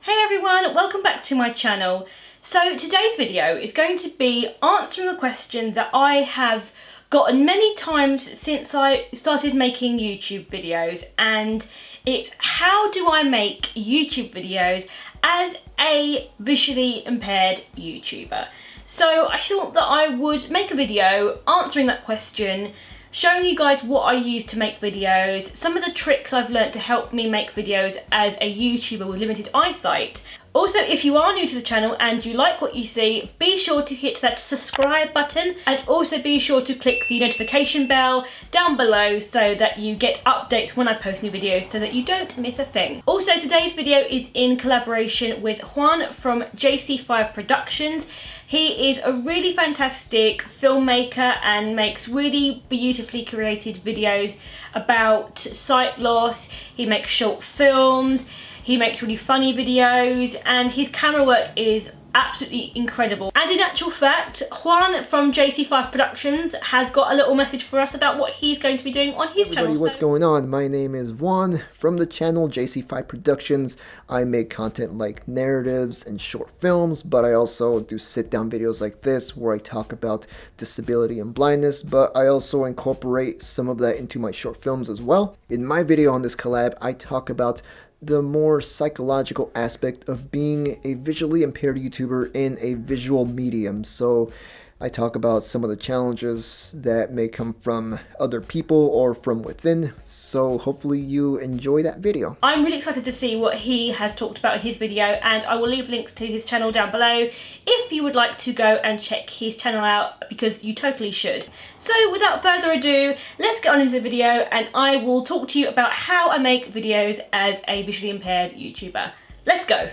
Hey everyone, welcome back to my channel. So today's video is going to be answering a question that I have gotten many times since I started making YouTube videos, and it's how do I make YouTube videos as a visually impaired YouTuber? So I thought that I would make a video answering that question, showing you guys what I use to make videos, some of the tricks I've learned to help me make videos as a YouTuber with limited eyesight. Also, if you are new to the channel and you like what you see, be sure to hit that subscribe button, and also be sure to click the notification bell down below so that you get updates when I post new videos so that you don't miss a thing. Also, today's video is in collaboration with Juan from JC5 Productions. He is a really fantastic filmmaker and makes really beautifully created videos about sight loss. He makes short films, he makes really funny videos, and his camera work is absolutely incredible. And in actual fact, Juan from JC5 Productions has got a little message for us about what he's going to be doing on his channel. What's going on? My name is Juan from the channel JC5 Productions. I make content like narratives and short films, but I also do sit-down videos like this where I talk about disability and blindness, but I also incorporate some of that into my short films as well. In my video on this collab, I talk about the more psychological aspect of being a visually impaired YouTuber in a visual medium. So I talk about some of the challenges that may come from other people or from within, so hopefully you enjoy that video. I'm really excited to see what he has talked about in his video, and I will leave links to his channel down below if you would like to go and check his channel out, because you totally should. So without further ado, let's get on into the video and I will talk to you about how I make videos as a visually impaired YouTuber. Let's go.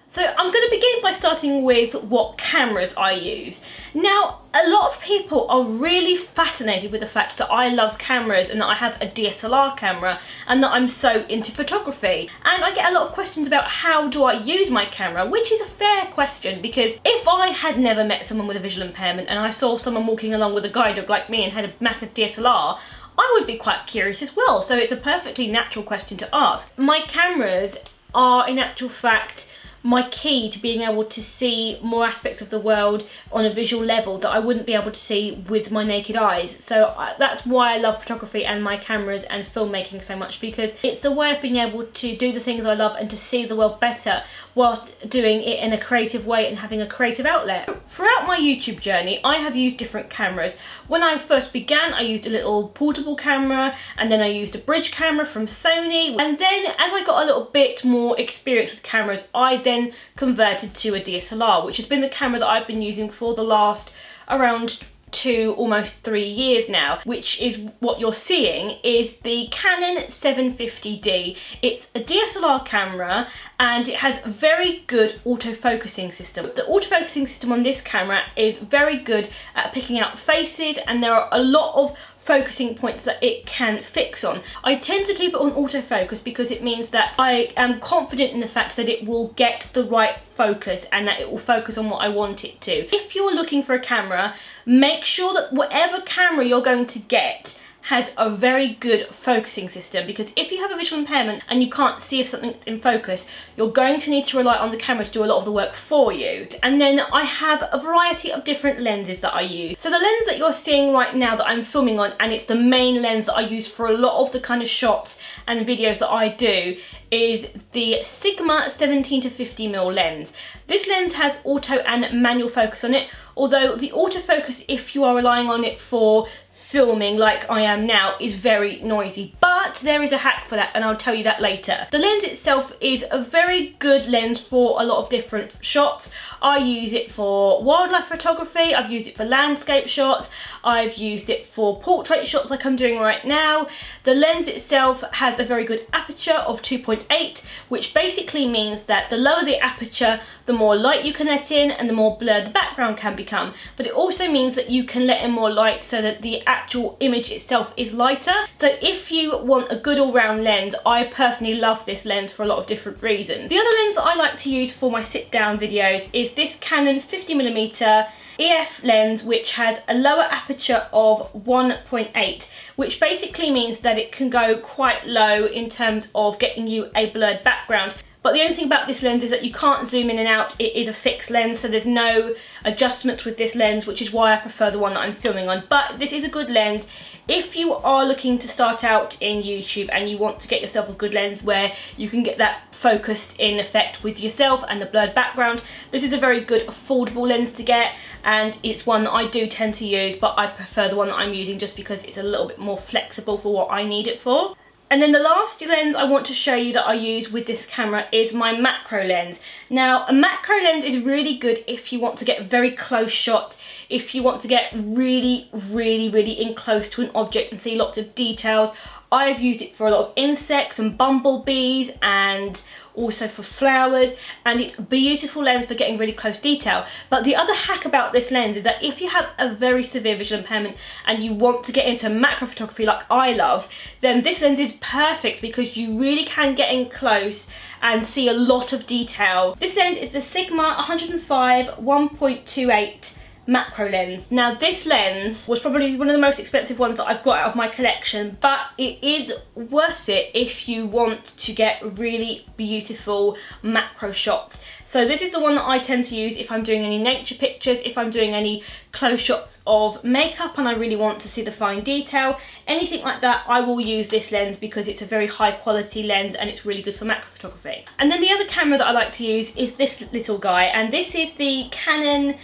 So I'm going to begin by starting with what cameras I use. Now, a lot of people are really fascinated with the fact that I love cameras and that I have a DSLR camera and that I'm so into photography. And I get a lot of questions about how do I use my camera, which is a fair question, because if I had never met someone with a visual impairment and I saw someone walking along with a guide dog like me and had a massive DSLR, I would be quite curious as well. So it's a perfectly natural question to ask. My cameras are, in actual fact, my key to being able to see more aspects of the world on a visual level that I wouldn't be able to see with my naked eyes. So that's why I love photography and my cameras and filmmaking so much, because it's a way of being able to do the things I love and to see the world better whilst doing it in a creative way and having a creative outlet. Throughout my YouTube journey, I have used different cameras. When I first began, I used a little portable camera, and then I used a bridge camera from Sony, and then as I got a little bit more experience with cameras, I then converted to a DSLR, which has been the camera that I've been using for the last around 2, almost 3 years now, which is what you're seeing is the Canon 750D. It's a DSLR camera and it has a very good autofocusing system. The autofocusing system on this camera is very good at picking out faces, and there are a lot of focusing points that it can fix on. I tend to keep it on autofocus because it means that I am confident in the fact that it will get the right focus and that it will focus on what I want it to. If you're looking for a camera, make sure that whatever camera you're going to get has a very good focusing system, because if you have a visual impairment and you can't see if something's in focus, you're going to need to rely on the camera to do a lot of the work for you. And then I have a variety of different lenses that I use. So the lens that you're seeing right now that I'm filming on, and it's the main lens that I use for a lot of the kind of shots and videos that I do, is the Sigma 17-50mm lens. This lens has auto and manual focus on it, although the autofocus, if you are relying on it for filming like I am now, is very noisy, but there is a hack for that and I'll tell you that later. The lens itself is a very good lens for a lot of different shots. I use it for wildlife photography, I've used it for landscape shots, I've used it for portrait shots like I'm doing right now. The lens itself has a very good aperture of 2.8, which basically means that the lower the aperture, the more light you can let in and the more blurred the background can become. But it also means that you can let in more light so that the actual image itself is lighter. So if you want a good all-round lens, I personally love this lens for a lot of different reasons. The other lens that I like to use for my sit-down videos is this Canon 50mm EF lens, which has a lower aperture of 1.8, which basically means that it can go quite low in terms of getting you a blurred background. But the only thing about this lens is that you can't zoom in and out. It is a fixed lens, so there's no adjustments with this lens, which is why I prefer the one that I'm filming on. But this is a good lens if you are looking to start out in YouTube and you want to get yourself a good lens where you can get that focused in effect with yourself and the blurred background. This is a very good affordable lens to get, and it's one that I do tend to use, but I prefer the one that I'm using just because it's a little bit more flexible for what I need it for. And then the last lens I want to show you that I use with this camera is my macro lens. Now, a macro lens is really good if you want to get very close shots, if you want to get really in close to an object and see lots of details. I've used it for a lot of insects and bumblebees and also for flowers, and it's a beautiful lens for getting really close detail. But the other hack about this lens is that if you have a very severe visual impairment and you want to get into macro photography like I love, then this lens is perfect because you really can get in close and see a lot of detail. This lens is the Sigma 105 1.28 macro lens. Now, this lens was probably one of the most expensive ones that I've got out of my collection, but it is worth it if you want to get really beautiful macro shots. So this is the one that I tend to use if I'm doing any nature pictures, if I'm doing any close shots of makeup and I really want to see the fine detail, anything like that, I will use this lens because it's a very high quality lens and it's really good for macro photography. And then the other camera that I like to use is this little guy, and this is the Canon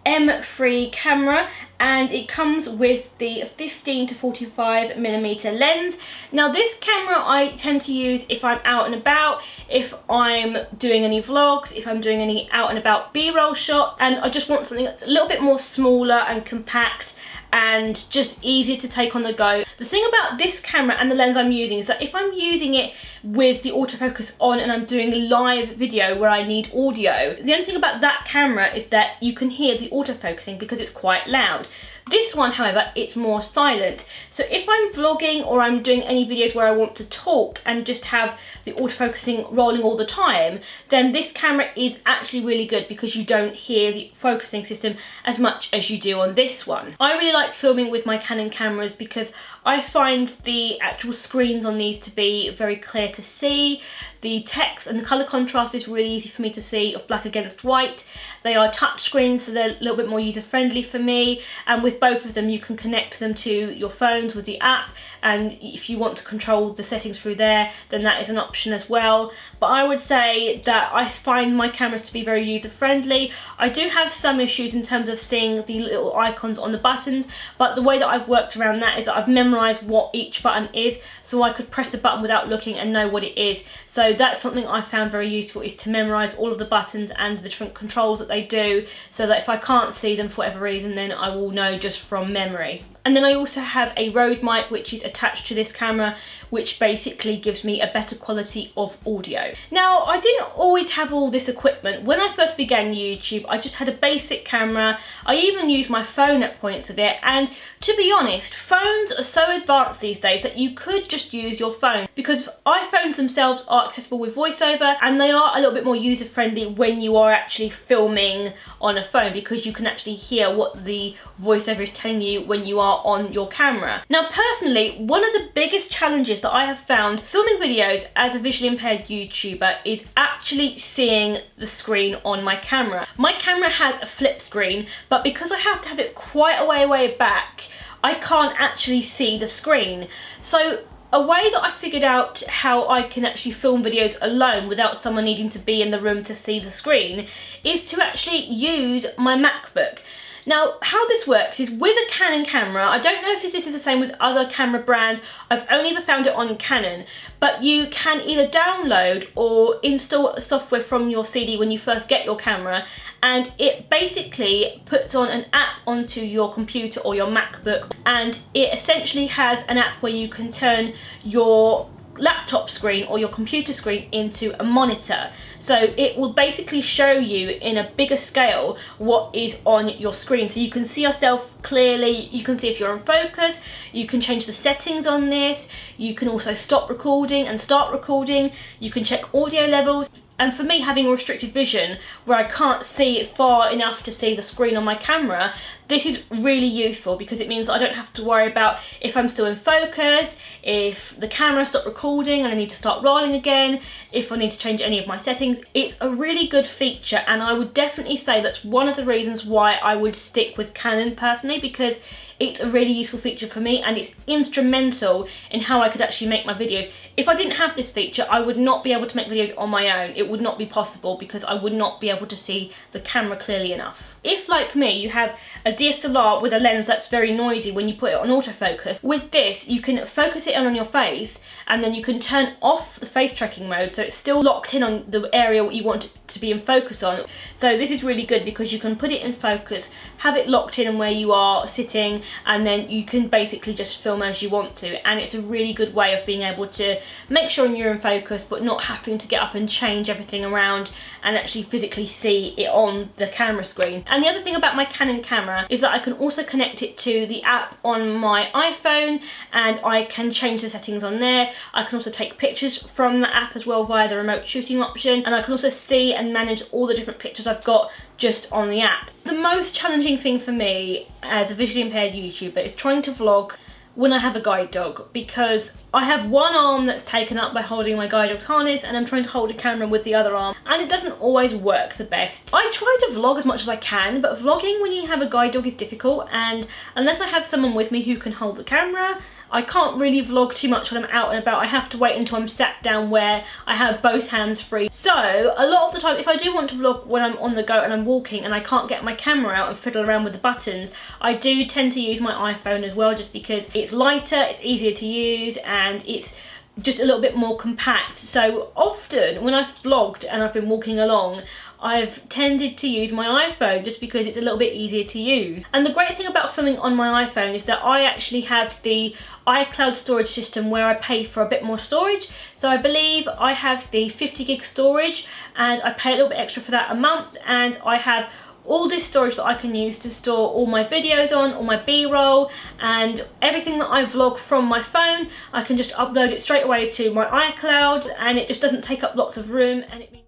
M3 camera, and it comes with the 15 to 45mm lens. Now, this camera I tend to use if I'm out and about, if I'm doing any vlogs, if I'm doing any out and about B-roll shots, and I just want something that's a little bit more smaller and compact and just easier to take on the go. The thing about this camera and the lens I'm using is that if I'm using it with the autofocus on and I'm doing a live video where I need audio, the only thing about that camera is that you can hear the autofocusing because it's quite loud. This one, however, it's more silent. So if I'm vlogging or I'm doing any videos where I want to talk and just have the autofocusing rolling all the time, then this camera is actually really good because you don't hear the focusing system as much as you do on this one. I really like filming with my Canon cameras because I find the actual screens on these to be very clear to see. The text and the colour contrast is really easy for me to see of black against white. They are touch screens, so they're a little bit more user friendly for me, and with both of them you can connect them to your phones with the app, and if you want to control the settings through there, then that is an option as well. But I would say that I find my cameras to be very user friendly. I do have some issues in terms of seeing the little icons on the buttons, but the way that I've worked around that is that I've memorised what each button is, so I could press a button without looking and know what it is. So that's something I found very useful, is to memorise all of the buttons and the different controls that they do, so that if I can't see them for whatever reason, then I will know just from memory. And then I also have a Rode mic which is attached to this camera, which basically gives me a better quality of audio. Now, I didn't always have all this equipment. When I first began YouTube, I just had a basic camera. I even used my phone at points of it, and to be honest, phones are so advanced these days that you could just use your phone, because iPhones themselves are accessible with voiceover and they are a little bit more user friendly when you are actually filming on a phone, because you can actually hear what the voiceover is telling you when you are on your camera. Now, personally, one of the biggest challenges that I have found filming videos as a visually impaired YouTuber is actually seeing the screen on my camera. My camera has a flip screen, but because I have to have it quite a way back, I can't actually see the screen. So a way that I figured out how I can actually film videos alone without someone needing to be in the room to see the screen is to actually use my MacBook. Now, how this works is with a Canon camera, I don't know if this is the same with other camera brands, I've only ever found it on Canon, but you can either download or install software from your CD when you first get your camera, and it basically puts on an app onto your computer or your MacBook, and it essentially has an app where you can turn your laptop screen or your computer screen into a monitor. So it will basically show you in a bigger scale what is on your screen, so you can see yourself clearly, you can see if you're in focus, you can change the settings on this, you can also stop recording and start recording, you can check audio levels. And for me, having restricted vision where I can't see far enough to see the screen on my camera, this is really useful because it means that I don't have to worry about if I'm still in focus, if the camera stopped recording and I need to start rolling again, if I need to change any of my settings. It's a really good feature, and I would definitely say that's one of the reasons why I would stick with Canon personally, because it's a really useful feature for me and it's instrumental in how I could actually make my videos. If I didn't have this feature, I would not be able to make videos on my own. It would not be possible because I would not be able to see the camera clearly enough. If, like me, you have a DSLR with a lens that's very noisy when you put it on autofocus, with this you can focus it in on your face and then you can turn off the face tracking mode so it's still locked in on the area what you want it to be in focus on. So this is really good because you can put it in focus, have it locked in where you are sitting, and then you can basically just film as you want to. And it's a really good way of being able to make sure you're in focus but not having to get up and change everything around and actually physically see it on the camera screen. And the other thing about my Canon camera is that I can also connect it to the app on my iPhone and I can change the settings on there. I can also take pictures from the app as well via the remote shooting option, and I can also see and manage all the different pictures I've got just on the app. The most challenging thing for me as a visually impaired YouTuber is trying to vlog when I have a guide dog, because I have one arm that's taken up by holding my guide dog's harness and I'm trying to hold a camera with the other arm, and it doesn't always work the best. I try to vlog as much as I can, but vlogging when you have a guide dog is difficult, and unless I have someone with me who can hold the camera, I can't really vlog too much when I'm out and about. I have to wait until I'm sat down where I have both hands free. So a lot of the time, if I do want to vlog when I'm on the go and I'm walking and I can't get my camera out and fiddle around with the buttons, I do tend to use my iPhone as well, just because it's lighter, it's easier to use, and it's just a little bit more compact. So often when I've vlogged and I've been walking along, I've tended to use my iPhone just because it's a little bit easier to use. And the great thing about filming on my iPhone is that I actually have the iCloud storage system where I pay for a bit more storage. So I believe I have the 50 gig storage and I pay a little bit extra for that a month, and I have all this storage that I can use to store all my videos on, all my B-roll, and everything that I vlog from my phone. I can just upload it straight away to my iCloud and it just doesn't take up lots of room, and it means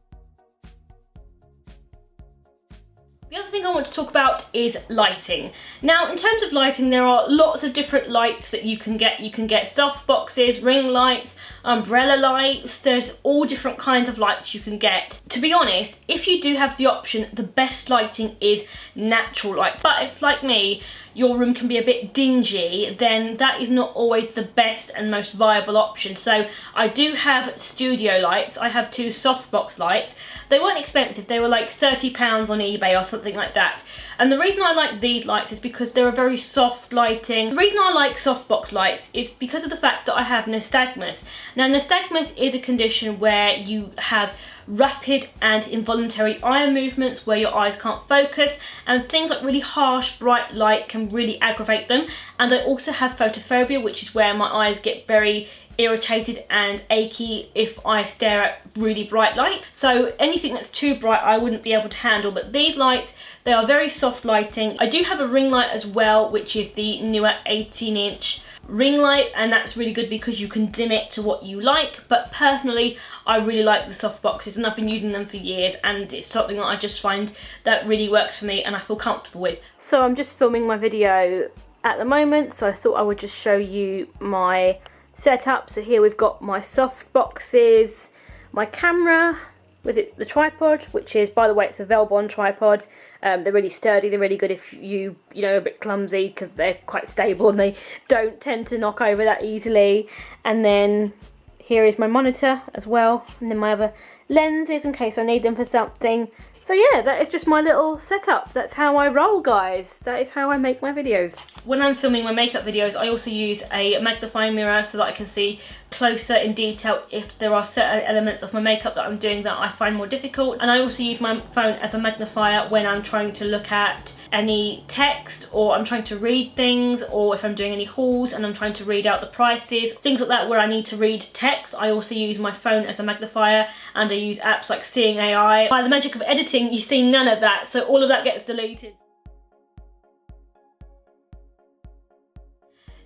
the other thing I want to talk about is lighting. Now, in terms of lighting, there are lots of different lights that you can get. You can get soft boxes, ring lights, umbrella lights. There's all different kinds of lights you can get. To be honest, if you do have the option, the best lighting is natural light. But if, like me, your room can be a bit dingy, then that is not always the best and most viable option. So I do have studio lights. I have two softbox lights. They weren't expensive, they were like £30 on eBay or something like that. And the reason I like these lights is because they're a very soft lighting. The reason I like softbox lights is because of the fact that I have nystagmus. Now, nystagmus is a condition where you have rapid and involuntary eye movements where your eyes can't focus, and things like really harsh bright light can really aggravate them. And I also have photophobia, which is where my eyes get very irritated and achy if I stare at really bright light. So anything that's too bright I wouldn't be able to handle, but these lights, they are very soft lighting. I do have a ring light as well, which is the newer 18-inch ring light, and that's really good because you can dim it to what you like. But personally, I really like the soft boxes and I've been using them for years, and it's something that I just find that really works for me and I feel comfortable with. So I'm just filming my video at the moment, so I thought I would just show you my setup. So here we've got my soft boxes, my camera with the tripod, which is, by the way, it's a Velbond tripod. They're really sturdy, they're really good if you know, a bit clumsy, because they're quite stable and they don't tend to knock over that easily. And then here is my monitor as well, and then my other lenses in case I need them for something. So yeah, that is just my little setup. That's how I roll, guys. That is how I make my videos. When I'm filming my makeup videos, I also use a magnifying mirror so that I can see closer in detail if there are certain elements of my makeup that I'm doing that I find more difficult. And I also use my phone as a magnifier when I'm trying to look at any text, or I'm trying to read things, or if I'm doing any hauls and I'm trying to read out the prices, things like that where I need to read text. I also use my phone as a magnifier, and I use apps like Seeing AI. By the magic of editing, you see none of that, so all of that gets deleted.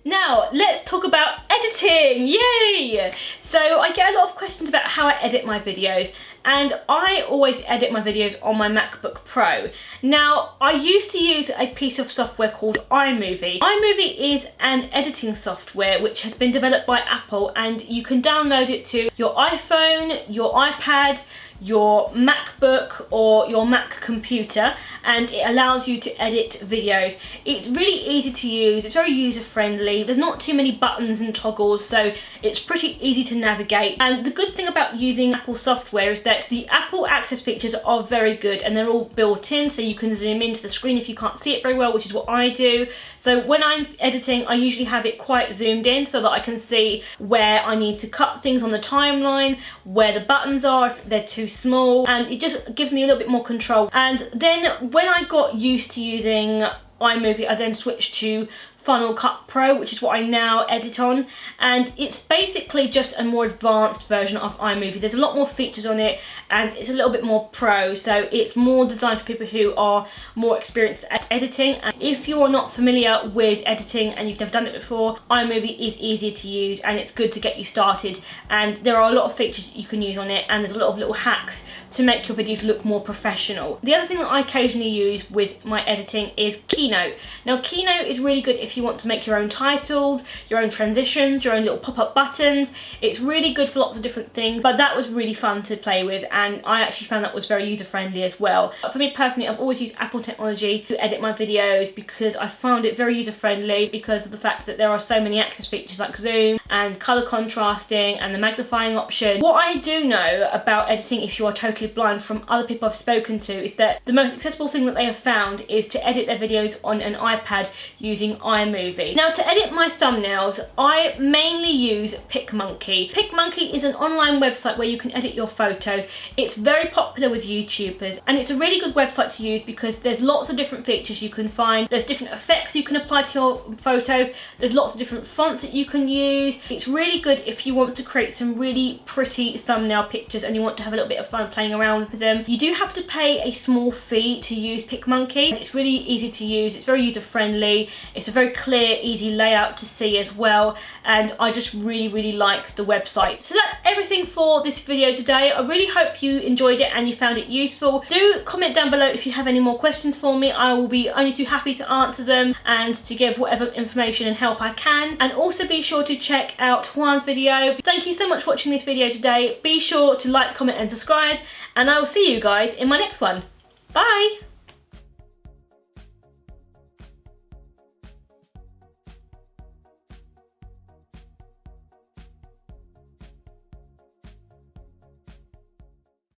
Now, let's talk about editing, yay! So I get a lot of questions about how I edit my videos, and I always edit my videos on my MacBook Pro. Now, I used to use a piece of software called iMovie. iMovie is an editing software which has been developed by Apple, and you can download it to your iPhone, your iPad, your MacBook or your Mac computer, and it allows you to edit videos. It's really easy to use, it's very user friendly, there's not too many buttons and toggles, so it's pretty easy to navigate. And the good thing about using Apple software is that the Apple access features are very good and they're all built in, so you can zoom into the screen if you can't see it very well, which is what I do. So when I'm editing, I usually have it quite zoomed in so that I can see where I need to cut things on the timeline, where the buttons are if they're too small, and it just gives me a little bit more control. And then when I got used to using iMovie, I then switched to Final Cut Pro, which is what I now edit on, and it's basically just a more advanced version of iMovie. There's a lot more features on it and it's a little bit more pro, so it's more designed for people who are more experienced at editing. And if you're not familiar with editing and you've never done it before, iMovie is easier to use and it's good to get you started, and there are a lot of features you can use on it, and there's a lot of little hacks to make your videos look more professional. The other thing that I occasionally use with my editing is Keynote. Now, Keynote is really good if you want to make your own titles, your own transitions, your own little pop-up buttons. It's really good for lots of different things, but that was really fun to play with, and I actually found that was very user-friendly as well. But for me personally, I've always used Apple technology to edit my videos because I found it very user-friendly because of the fact that there are so many access features like zoom and color contrasting and the magnifying option. What I do know about editing, if you are totally blind, from other people I've spoken to, is that the most accessible thing that they have found is to edit their videos on an iPad using iMovie. Now, to edit my thumbnails, I mainly use Picmonkey. Picmonkey is an online website where you can edit your photos. It's very popular with YouTubers, and it's a really good website to use because there's lots of different features you can find. There's different effects you can apply to your photos. There's lots of different fonts that you can use. It's really good if you want to create some really pretty thumbnail pictures and you want to have a little bit of fun playing around with them. You do have to pay a small fee to use Picmonkey. It's really easy to use, it's very user friendly, it's a very clear, easy layout to see as well, and I just really like the website. So that's everything for this video today. I really hope you enjoyed it and you found it useful. Do comment down below if you have any more questions for me. I will be only too happy to answer them and to give whatever information and help I can. And also be sure to check out Juan's video. Thank you so much for watching this video today. Be sure to like, comment and subscribe, and I will see you guys in my next one. Bye!